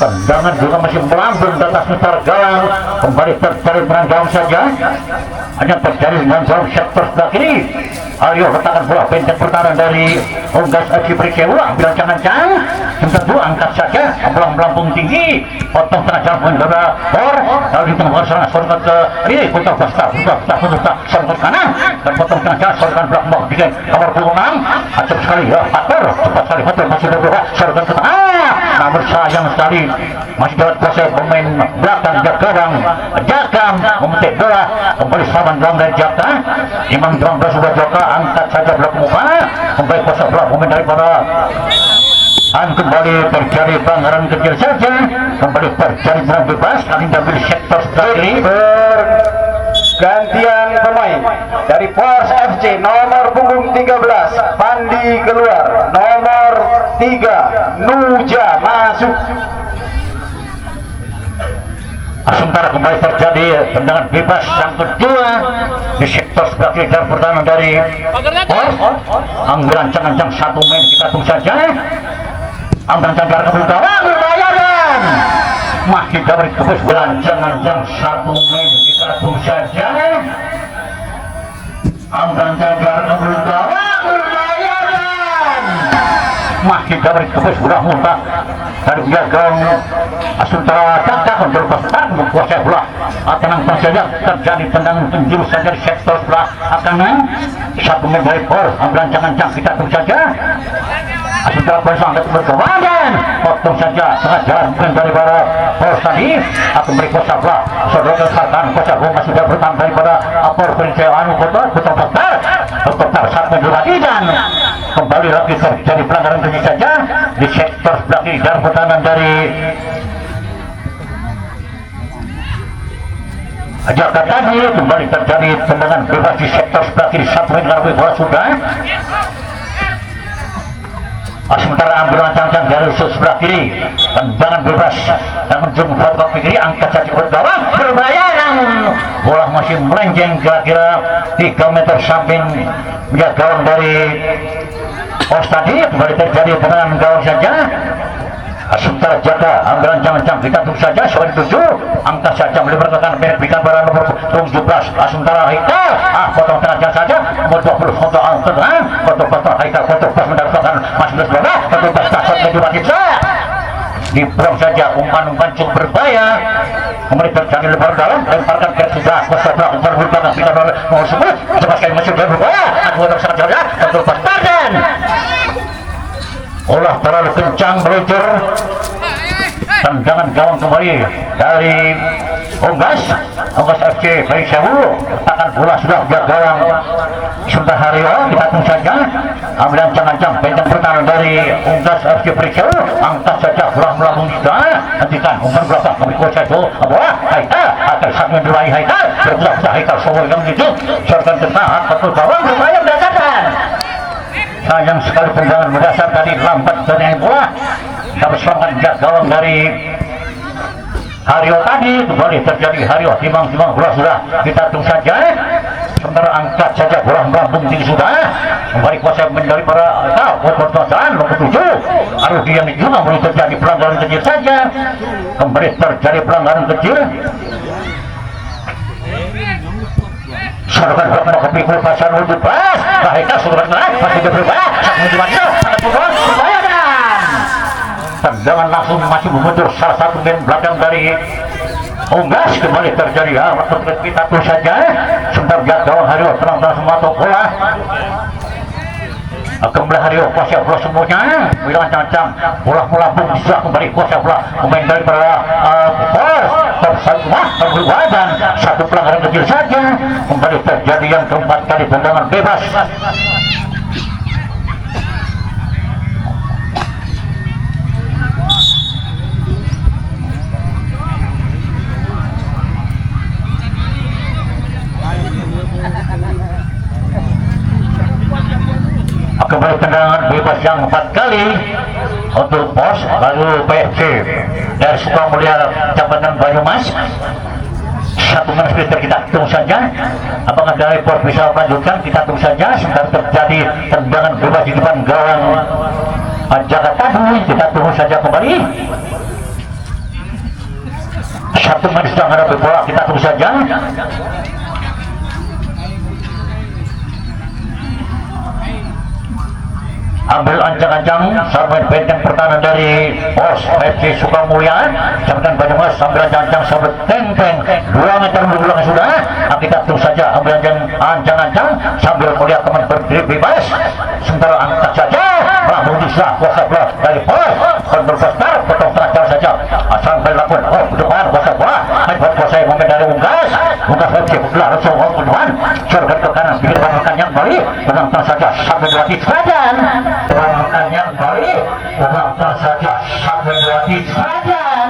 tendangan juga masih melambung di atas mutar gawang kembali terjadi perang gawang saja hanya terjadi dengan jauh sektor sebelah kiri. Aryo letakkan bola pendek pertahanan dari Unggas Aji Prikewu ambil ancang-ancang tentu angkat saja bola melambung tinggi potong tengah jalan pengendara Bor lalu di tengah serangan sorot ke kiri putar sorot kanan dan potong tengah jalan sorot belakang dengan nomor 26 acap sekali ya Fatur cepat sekali Fatur masih bergerak sorot ke tengah namun sayang sekali masih dapat kuasa pemain belakang Jakam memetik bola kembali saman dalam dari Jaka Imam Drang sudah Jaka angkat saja blok muka kembali kuasa bola pemain daripada kembali terjadi pelanggaran kecil saja kembali terjadi bola bebas kali diambil sektor sebelah kiri gantian pemain dari Pors FC nomor punggung 13 Pandi keluar, nomor 3 Nuja masuk. sementara kembali terjadi tendangan bebas yang kedua di sektor sebelah kiri dan pertahanan dari Pors ambil ancang-ancang 1 main kita tunggu saja ambil ancang-ancang ke belakang berbayaran masih dari kebus belancang-ancang 1 main kita tunggu saja ambil ancang-ancang ke belakang berbayaran masih dari kebus bola muntah dari gawang sementara Jaka untuk pesan menguasai bola tenang saja terjadi tendangan penjuru saja di sektor sebelah kanan 1 main dari Pors ambil ancang-ancang kita tunggu saja sementara Pors angkat berkewadan potong saja tengah jalan dari para Pors tadi akan beri kuasa bola saudara kesalahan kuasa bola sudah bertahan daripada Pors Perincayaan Kota Putar 1 main lagi dan kembali lagi terjadi pelanggaran kecil saja di sektor sebelah kiri dan pertahanan dari Jaka tadi kembali terjadi tendangan bebas di sektor sebelah kiri 1 main dengan bola sudah sementara ambil ancang-ancang dari sebelah kiri tendangan bebas dan menjung buat kiri angkat saja bergawang berbahaya bola masih melenceng kira-kira 3 meter samping gawang dari Pors tadi kembali terjadi tendangan gawang saja sementara Jaka ambil ancang-ancang kita tunggu saja soal 7 angkat saja melebarkan berikan pada nomor 17 sementara Haikal potong tengah jalan saja nomor 20 untuk tengah potong Haikal potong pas mendapatkan masih bersebeda potong pas tasot menjual kita dibuang saja umpan-umpan cukup berbahaya kembali terjadi lebar dalam lemparkan ke sudah kuasa belakang berbelakang kita nomor 10 cepat sekali masuk dan berbahaya aku sangat jauh potong pas Tardan olah terlalu kencang meluncur tendangan gawang kembali dari Unggas FC Faisawu letakkan bola sudah di gawang sebentar Hario kita tunggu saja ambil ancang-ancang pendek pertahanan dari Unggas FC Faisawu angkat saja bola melambung sudah hentikan umpan belakang kami kuasa itu bola Haikal akan saat menjuai Haikal berbuka Haikal semua yang menuju serta tengah satu gawang berbahaya berdasarkan sayang sekali tendangan mendasar tadi lambat dari bola dapat serangan gawang dari Hario tadi kembali terjadi Hario timbang-timbang bola sudah kita tunggu saja sementara angkat saja bola melambung tinggi sudah kembali kuasa dari para pertahanan nomor 7 Arudi yang juga mulai terjadi pelanggaran kecil saja kembali terjadi pelanggaran kecil saudara berapa kepikul pasar menuju pas bahika saudara masih berubah menuju maju sangat berbahaya dan tendangan langsung masih memundur salah satu main belakang dari Unggas kembali terjadi waktu kita terus saja sebentar gawang Hario terang-terang semua bola Kembali hari kuasa bola semuanya bilang cancang bola melambung bisa kembali kuasa bola pemain dari para berubah dan satu pelanggaran kecil saja kembali terjadi yang keempat kali tendangan bebas. Kembali tendangan bebas yang 4 kali untuk pos lalu PFC dari Sukamulya Cabatan Banyumas. Satu menit kita tunggu saja apakah dari pos bisa melanjutkan, kita tunggu saja. Sebentar terjadi tendangan bebas di depan gawang Jakarta Bui, kita tunggu saja kembali. Satu menit sudah menghadapi bola, kita tunggu saja. Ambil ancang-ancang sampai benteng pertahanan dari Pos FC Sukamulya Cabatan Banyumas, ambil ancang-ancang sampai teng-teng 2 meter berulang sudah. Kita tunggu saja ambil ancang-ancang sambil melihat teman berdiri bebas. Sementara angkat saja melambung bisa kuasa bola dari Pos kontrol besar potong tengah saja sampai lakukan depan kuasa bola buat kuasa momen dari Unggas FC bola langsung ke depan sergat ke kanan pikir rekannya kembali menantang saja sampai berarti sepadan rekannya kembali menantang saja sampai berarti sepadan.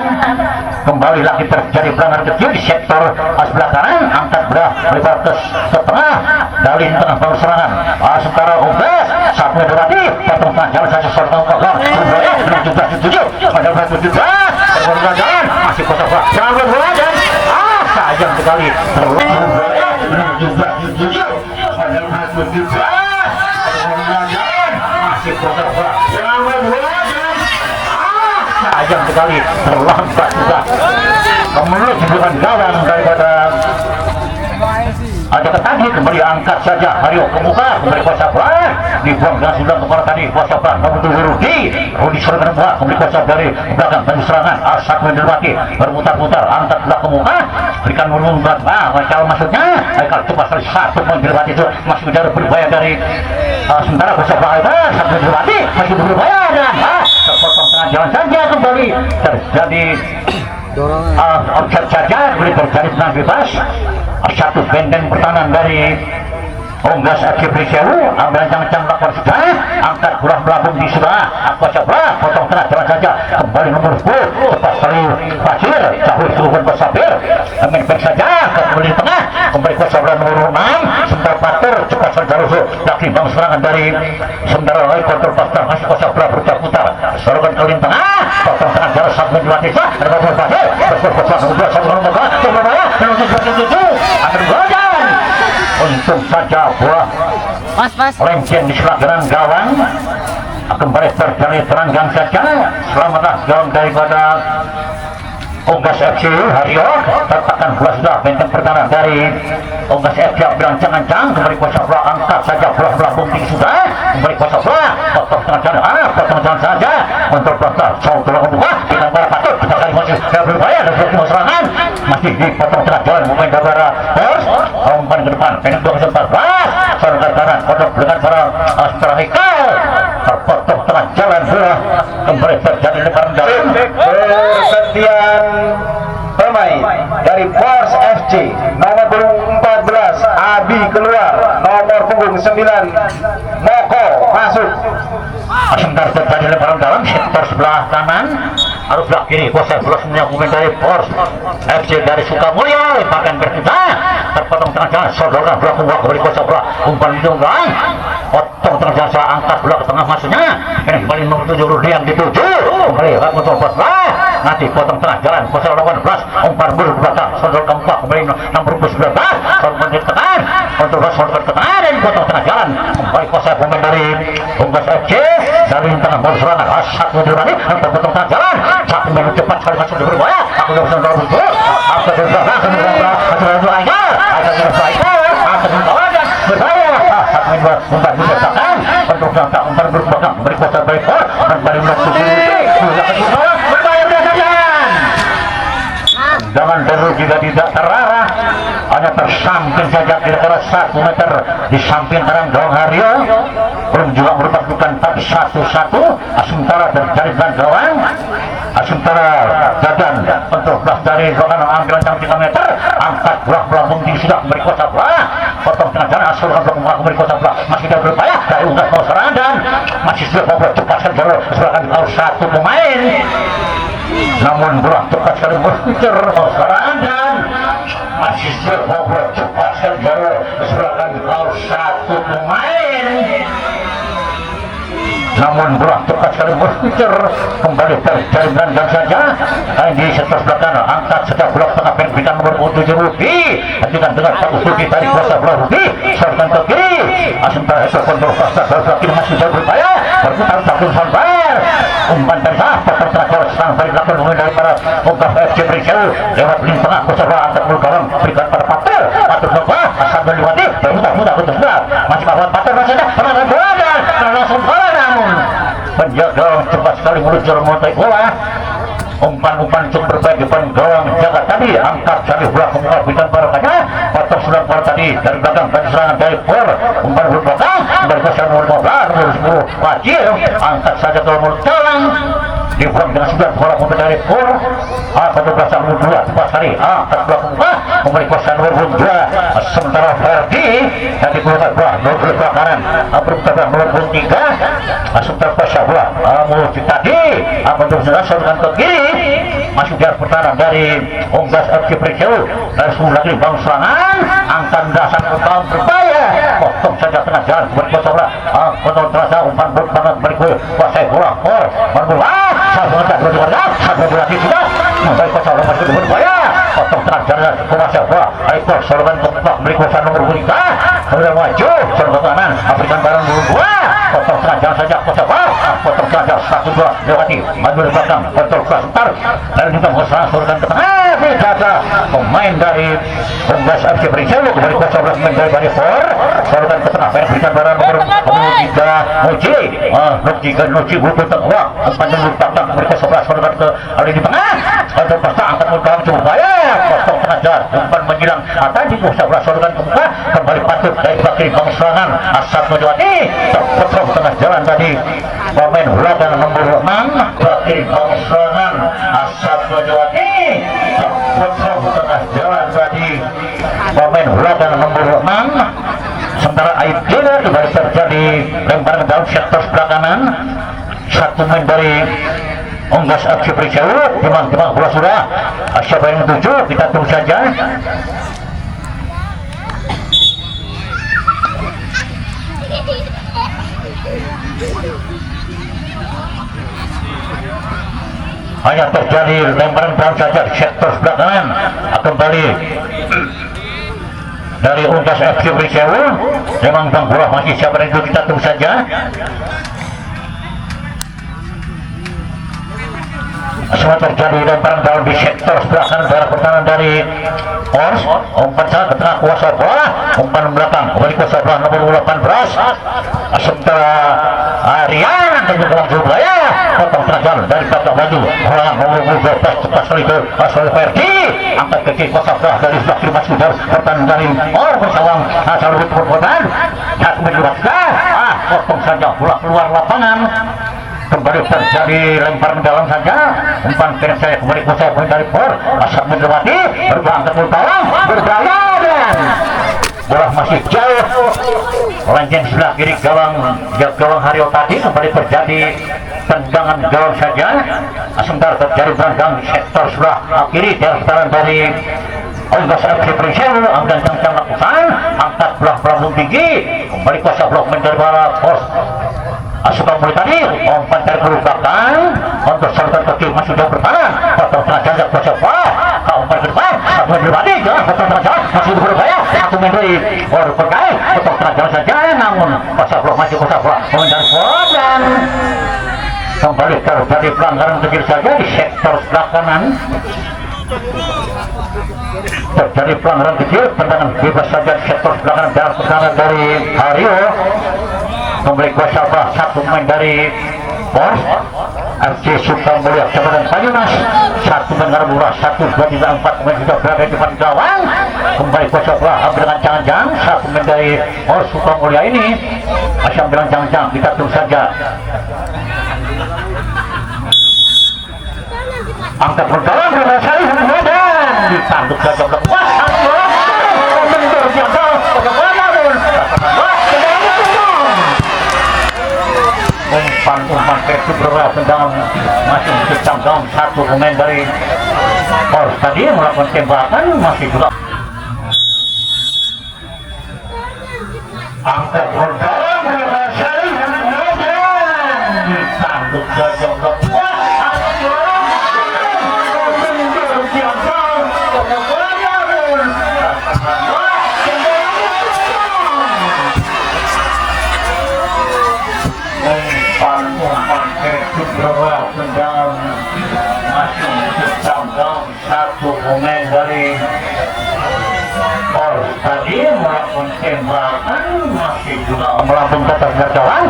Kembali lagi terjadi pelanggaran kecil di sektor sebelah kanan, angkat bola melebar ke tengah dari tengah baru serangan sementara Unggas saat berarti potong tengah jalan saja serta kolam Surabaya menuju 17 pada 17 jalan masih kosong bola jangan bola dan sayang sekali Surabaya menuju 17 pada 17 masih kosong bola jangan bola dan sayang sekali terlambat juga kemudian hubungan gawang daripada ada tadi kembali angkat saja Haryo ke muka kembali kuasa bola dibuang dengan sudah kepala tadi kuasa bola nomor 7 Rudi serangan bola kembali kuasa dari belakang dan serangan Asad Mendelwati berputar-putar angkat bola ke muka berikan melumbat kalau maksudnya kalau cepat sekali satu Mendelwati itu masih menjadi berbahaya dari sementara kuasa bola itu Asad Mendelwati masih berbahaya dan terpotong tengah jalan saja kembali terjadi offset saja boleh terjadi tenang bebas. Satu benteng pertahanan dari Unggas FC Prisewu ambil ancang-ancang lakukan sudah angkat bola melambung di sebelah kuasa bola potong tengah jalan saja kembali nomor 10 cepat sekali Pasir jauh seluruhan Pasir main back saja kembali tengah kembali kuasa bola nomor 6 sebentar Pater cepat sekali jalur lagi bang serangan dari sementara lagi kontrol Pasir masih kuasa bola berputar serangan kali tengah potong tengah jalan sampai dua desa ada nomor Pasir berkuasa nomor 2 nomor 3 Surabaya menuju 27 akan berjalan untung saja bola lenceng di selanggaran gawang kembali terjadi teranggang saja selamatlah gawang daripada Unggas FC Haryo tertekan bola sudah benteng pertahanan dari Unggas FC berancang-ancang kembali kuasa bola angkat saja bola bunting sudah kembali kuasa bola potong tengah jalan potong jalan saja untuk potong jauh bola membuka kita para patut kita kali masih berbahaya dan berarti serangan masih dipotong tengah jalan pemain Dabara Pers umpan ke depan pendek 2 14 serangan kanan potong dengan para striker terpotong tengah jalan bola kembali terjadi lebaran dalam pergantian pemain dari Pors FC nomor punggung 14 Abi keluar nomor punggung 9 Moko masuk. sebentar terjadi lebaran dalam sektor sebelah kanan harus sebelah kiri kuasa bola semuanya pemain dari Pors FC dari Sukamulya lemparkan berkita terpotong tengah jalan sodorkan bola keluar kembali kuasa bola umpan hidung potong tengah jalan saya angkat bola ke tengah maksudnya ini kembali nomor 7 Rudi yang dituju kembali untuk nanti potong tengah jalan kuasa 18 umpan bulu ke belakang sodor keempat kembali nomor 19 sodor ke tengah untuk sodor ke tengah dan potong tengah jalan kembali kuasa pemain dari Unggas FC dari tengah bola serangan Asad Mendelwati potong tengah jalan satu menit cepat sekali masuk di berbahaya aku sudah bersama aku sudah bersama aku berbahaya satu menit umpan bisa tekan untuk tak umpan berbelakang beri kuasa baik kembali menang berbahaya berdasarkan jangan terus juga tidak terarah hanya tersamping saja kira-kira 1 meter di samping kanan gawang Haryo, belum juga merupakan tapi 1-1. Sementara terjadi dengan gawang sementara Dadan untuk belas dari gawang ambil lancang 3 meter, angkat bola bunting sudah memberi kuasa bola, potong tengah jalan asalkan belum memberi kuasa bola, masih tidak berupaya dari unggas mau serangan dan masih sudah bola cepat sekali serangan harus 1 pemain, namun bola cepat sekali berpikir serangan dan masih sudah bola cepat sekali serangan harus 1 pemain, namun bola cepat sekali berpikir kembali terjadi dan saja di setelah belakang angkat setiap bola tengah pendidikan nomor 7 Rupi lanjutkan dengan bagus Rupi dari kuasa bola Rupi serkan ke kiri sementara itu kontrol kuasa bola kiri masih jauh berupaya berputar satu sampai umpan dari sana pertengah jalan serang dari belakang mulai dari para Unggas FC Prinsel lewat lini tengah kuasa bola angkat mulu gawang berikan pada Pater bola asal meliwati bermudah-mudah untuk sebelah masih kawan Pater masih ada serangan bola dan langsung bola namun penjaga cepat sekali meluncur menguasai bola. Umpan-umpan cukup berbaik depan gawang jaga tadi angkat dari bola kemudian berikan barokahnya potong sudah bola tadi dari belakang tadi serangan dari Por umpan belakang dari kuasa nomor 15 nomor 10 wajib angkat saja ke nomor talang dibuang dengan 9 bola kemudian dari Por pada kuasa nomor 2 tepat sekali angkat bola kemudian memberi kuasa nomor 2 sementara Ferdi yang dikeluarkan bola nomor kanan berputar nomor 3 sementara kuasa bola menuju tadi untuk menjelaskan ke kiri masih biar pertahanan dari Unggas FC Prinsel dari semua lagi bang serangan angkat dasar bertahan berbahaya potong saja tengah jalan berkuasa bola potong terasa umpan banget berikuh kuasai bola Por berbola satu mengejar satu bola sudah dari kuasa bola masih berbahaya potong tengah jalan kuasa bola Por sorogan keempat berikuh nomor 3 kemudian maju sorogan kanan berikan barang nomor 2 potong tengah jalan saja kuasa bola potong tengah jalan 1-2 lewati maju dari belakang kontrol kelas sebentar dan juga mengeserang sorogan ke tengah data pemain dari Unggas FC Prinsel kembali kuasa bola pemain dari Bali For sorogan ke tengah berikan barang nomor 3 Nuci butuh tengah umpan nomor 4 beri kuasa bola sorogan ke alih di tengah untuk pasang angkat muka cukup bahaya potong tengah jalan umpan menyilang tadi kuasa bola sorogan ke muka kembali patut dari bakri bang serangan asap Mojawati terpotong tengah jalan tadi pemain belakang nomor 6 bakri bang serangan asap Mojawati terpotong tengah jalan tadi pemain belakang nomor 6 sementara Aibdina kembali terjadi lemparan dalam sektor sebelah kanan satu main dari Unggas FC Prinsel timang bola sudah siapa yang menuju kita tunggu saja hanya terjadi lemparan dalam saja di sektor sebelah kanan kembali dari Unggas FC Prinsel memang bang bola masih siapa yang menuju kita tunggu saja semua terjadi lemparan dalam di sektor sebelah kanan daerah pertahanan dari Ors umpan sangat ke tengah kuasa bola umpan belakang kembali kuasa bola nomor 18 sementara Arian dan juga langsung ya potong tengah jalan dari belakang maju bola nomor 12 cepat sekali ke asal Ferdi angkat ke kiri kuasa bola dari sebelah kiri masuk dari pertahanan dari Or bersawang asal pertahanan satu menit potong saja bola keluar lapangan kembali terjadi lemparan dalam saja umpan kiri saya kembali kuasa dari Por asap Mojawati berangkat bertolong berbahaya dan bola masih jauh lanjang sebelah kiri gawang Haryo tadi kembali terjadi tendangan gawang saja sebentar terjadi tendangan di sektor sebelah kiri dari pertahanan dari Unggas FC Prinsel angkat kencang lakukan angkat belah tinggi kembali kuasa blok dari bola Force asupan mulai tadi umpan dari belakang untuk saluran ke kiri masih jauh bertahan potong tengah jalan kuasa bola umpan ke depan satu main berbalik potong tengah jalan masih berbahaya satu main dari baru berkait potong tengah jalan saja namun kuasa bola masih kuasa bola pemain dari bola dan kembali terjadi pelanggaran kecil saja di sektor sebelah kanan terjadi pelanggaran kecil tendangan bebas saja di sektor sebelah kanan dalam pertahanan dari Haryo memberi kuasa bola satu main dari Pors FC Sukamulya Kabupaten Banyumas satu main bola 1, 2, 3, 4 main sudah berada di depan gawang kembali kuasa bola ambil dengan jangan-jangan saat pemain dari Suka Mulia ini masih ambil dengan jangan-jangan, kita tunggu saja. Angkat berjalan berasal dan ditanduk saja ke kuasa bola mendur biasa umpan kreatif berat tendang masih dicangkang satu pemain dari Pors tadi melakukan tembakan masih juga angkat berjalan berasal dan ditanduk saja ke satu pemain dari Pors tadi melakukan tembakan masih juga melambung ke atas jalan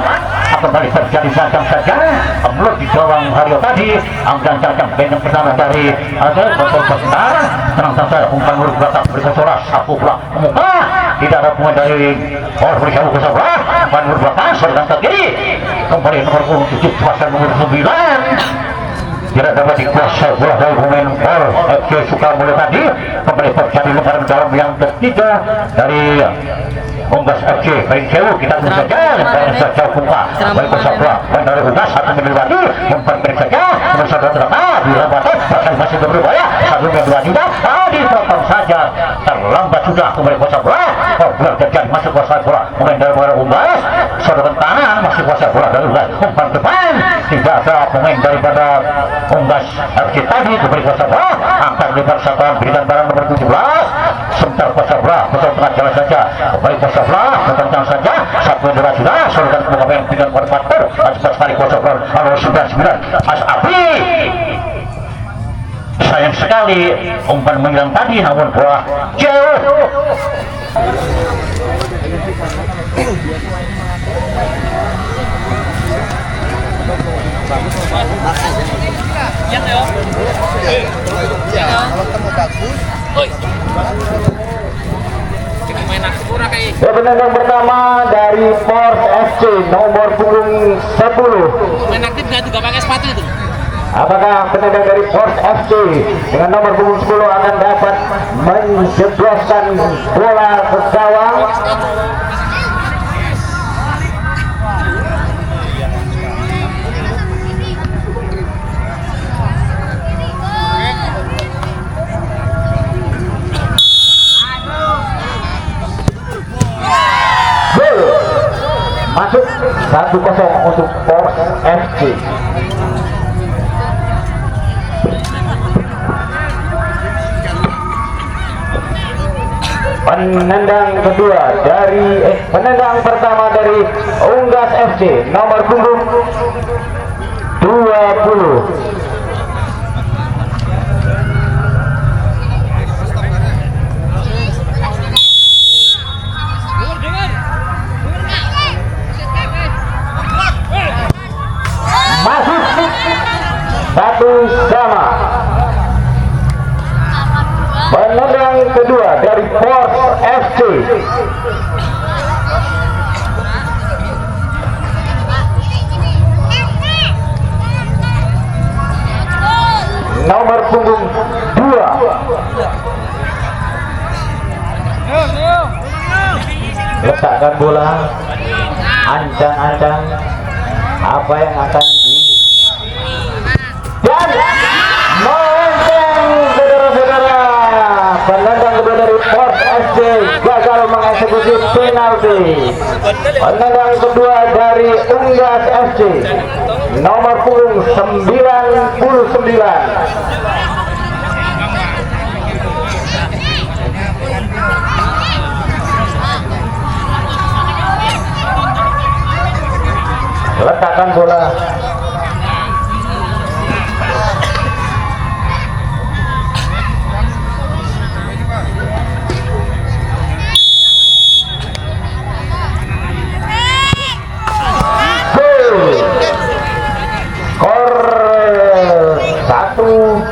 kembali terjadi macam saja belum di gawang Haryo tadi angkat cacang benteng pertama dari betul sebentar tenang saja umpan murid belakang berikan suara sapu pula muka tidak ada pemain dari Pors berikan ke sebelah umpan murid belakang serang ke kiri kembali nomor 7 pasal nomor 9 tidak dapat dikuasai bola dari pemain Pors FC Sukamulia tadi kembali terjadi lemparan dalam yang ketiga dari Unggas FC Perinsewu kita tunggu saja lemparan saja buka kembali kuasa bola dari Unggas satu menit lagi umpan beri saja nomor 1 terlambat dilambatkan pasal masih berbahaya satu menit dua juga dipotong saja terlambat sudah kembali kuasa bola bola terjadi masuk kuasa bola pemain dari Unggas sodokan kanan masih kuasa bola dari Unggas umpan depan tidak ada pemain daripada Unggas FC tadi kembali kuasa bola angkat lebar satuan berikan barang nomor 17 sebentar kuasa bola betul tengah jalan saja kembali kuasa bola tentang saja satu dua sudah sodokan pemain dengan kuarter cepat sekali kuasa bola nomor 99 Mas Api sayang sekali umpan menghilang tadi namun bola jauh penendang pertama dari Pors FC nomor punggung 10. Main aktif nggak tuh, gak pakai sepatu itu? Apakah penendang dari Pors FC dengan nomor punggung 10 akan dapat menjebloskan bola ke gawang? Masuk 1-0 untuk Pors FC. Penendang pertama dari Unggas FC nomor punggung 20. Masuk 1-1. Penendang kedua dari Pors FC nomor punggung 2. Letakkan bola, ancang-ancang apa yang akan dan melenceng, saudara-saudara. Penendang kedua dari Pors FC gagal mengeksekusi penalti. Penendang kedua dari Unggas FC nomor punggung 99. Letakkan bola, skor 1-2.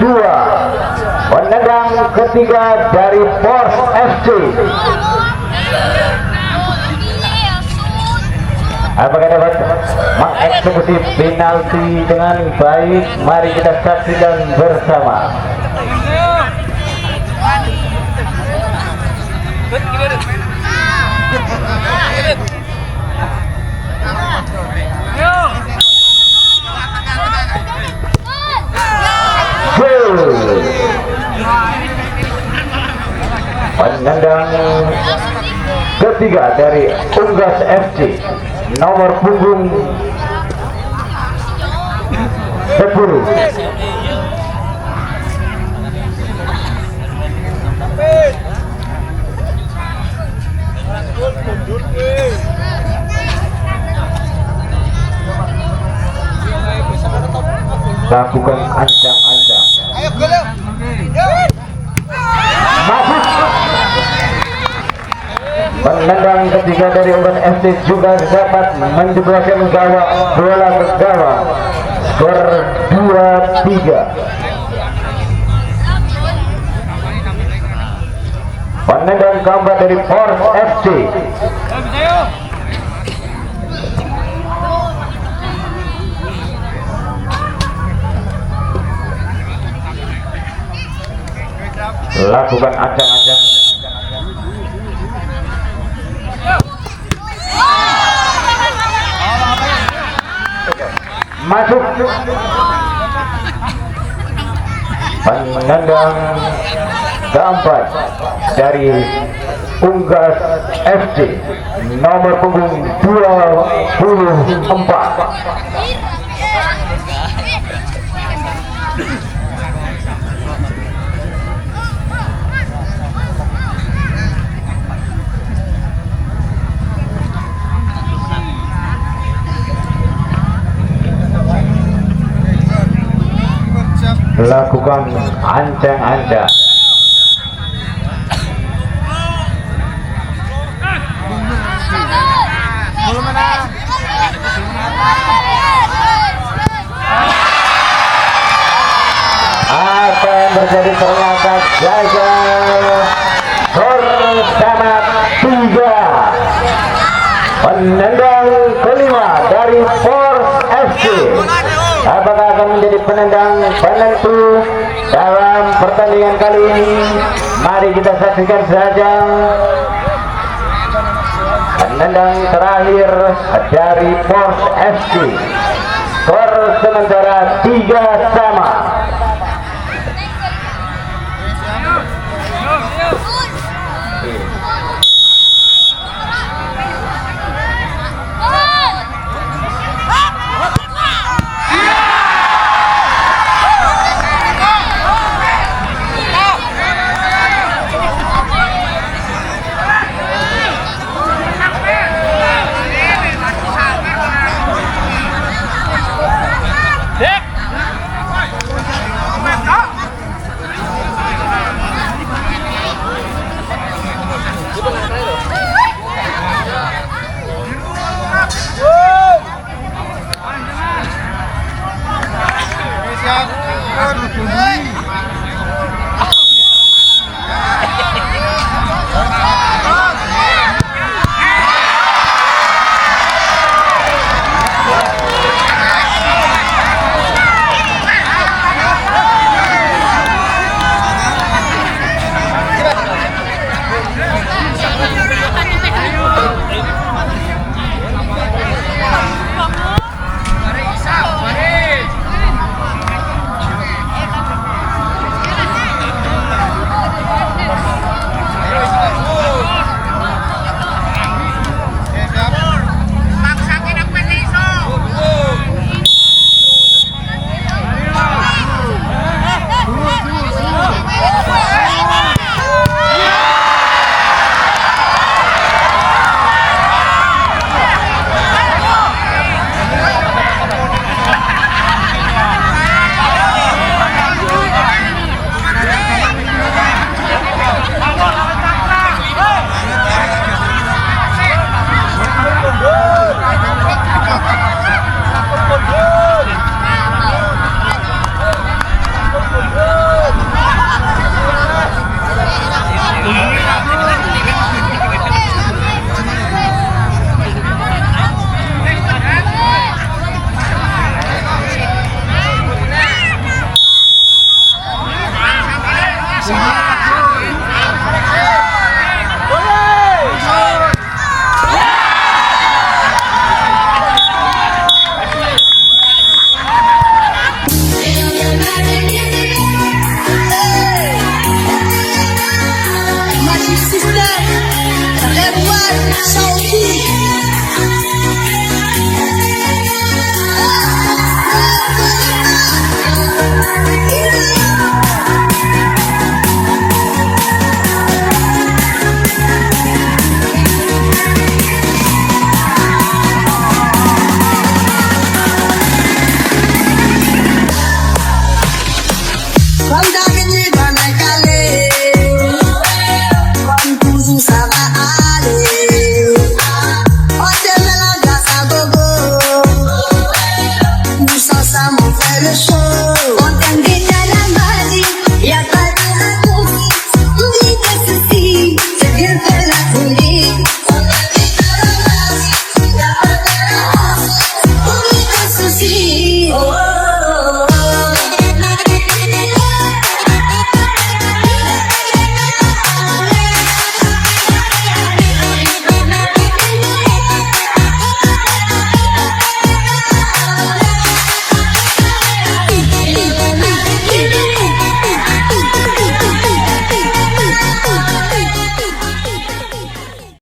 Penendang ketiga dari Force FC. Apakah dapat mengeksekusi penalti dengan baik? Mari kita saksikan bersama. Penendang ketiga dari Unggas FC, nomor punggung 10. Lakukan ancang-ancang. Masuk. Penendang ketiga dari Unggas FC juga dapat menjebloskan gawang bola ke gawang. Skor 2-3. Penendang keempat dari Force FC. Lakukan ancang-ancang. Masuk. Penendang keempat dari Unggas FC, nomor punggung 24. Lakukan ancang-ancang. Apa yang terjadi ternyata gagal. Skor sama 3. Penendang kelima dari Force FC. Apakah akan menjadi penendang penentu dalam pertandingan kali ini? Mari kita saksikan saja. Penendang terakhir dari Force FC. Skor sementara 3-1.